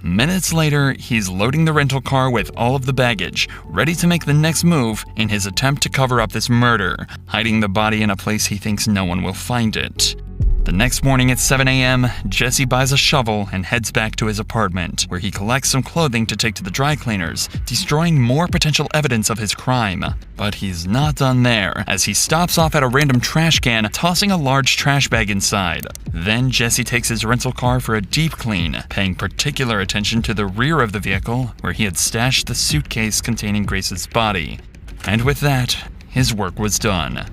Minutes later, he's loading the rental car with all of the baggage, ready to make the next move in his attempt to cover up this murder, hiding the body in a place he thinks no one will find it. The next morning at 7 a.m., Jesse buys a shovel and heads back to his apartment, where he collects some clothing to take to the dry cleaners, destroying more potential evidence of his crime. But he's not done there, as he stops off at a random trash can, tossing a large trash bag inside. Then Jesse takes his rental car for a deep clean, paying particular attention to the rear of the vehicle, where he had stashed the suitcase containing Grace's body. And with that, his work was done.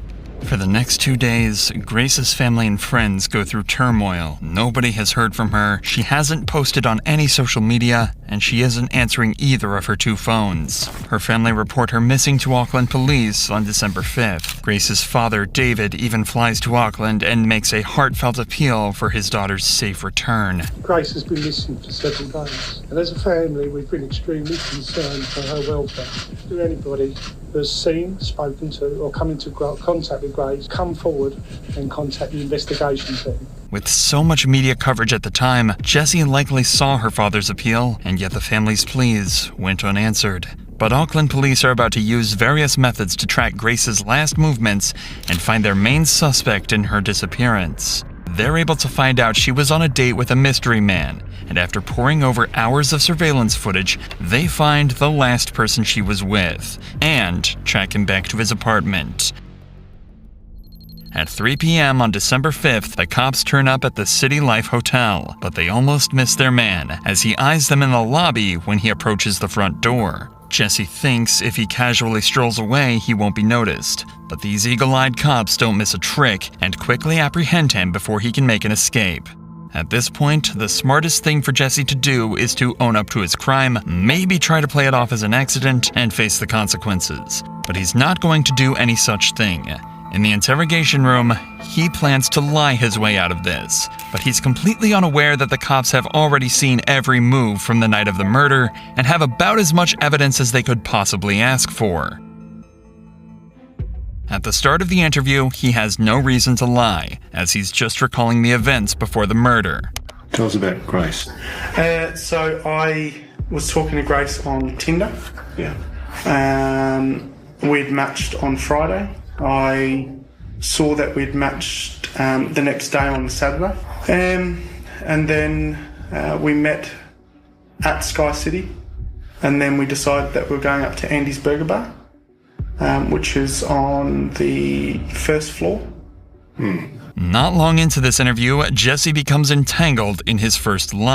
For the next 2 days, Grace's family and friends go through turmoil. Nobody has heard from her, she hasn't posted on any social media, and she isn't answering either of her 2 phones. Her family report her missing to Auckland police on December 5th. Grace's father, David, even flies to Auckland and makes a heartfelt appeal for his daughter's safe return. Grace has been missing for several days, and as a family, we've been extremely concerned for her welfare. To anybody who has seen, spoken to, or come into contact with Grace, come forward and contact the investigation team. With so much media coverage at the time, Jesse likely saw her father's appeal, and yet the family's pleas went unanswered. But Auckland police are about to use various methods to track Grace's last movements and find their main suspect in her disappearance. They're able to find out she was on a date with a mystery man, and after poring over hours of surveillance footage, they find the last person she was with, and track him back to his apartment. At 3 p.m. on December 5th, the cops turn up at the City Life Hotel, but they almost miss their man, as he eyes them in the lobby when he approaches the front door. Jesse thinks if he casually strolls away, he won't be noticed. But these eagle-eyed cops don't miss a trick and quickly apprehend him before he can make an escape. At this point, the smartest thing for Jesse to do is to own up to his crime, maybe try to play it off as an accident, and face the consequences. But he's not going to do any such thing. In the interrogation room, he plans to lie his way out of this, but he's completely unaware that the cops have already seen every move from the night of the murder and have about as much evidence as they could possibly ask for. At the start of the interview, he has no reason to lie, as he's just recalling the events before the murder. Tell us about Grace. So I was talking to Grace on Tinder. Yeah. We'd matched on Friday. I saw that we'd matched the next day on Saturday. And then we met at Sky City. And then we decided that we were going up to Andy's Burger Bar, which is on the first floor. Not long into this interview, Jesse becomes entangled in his first lie.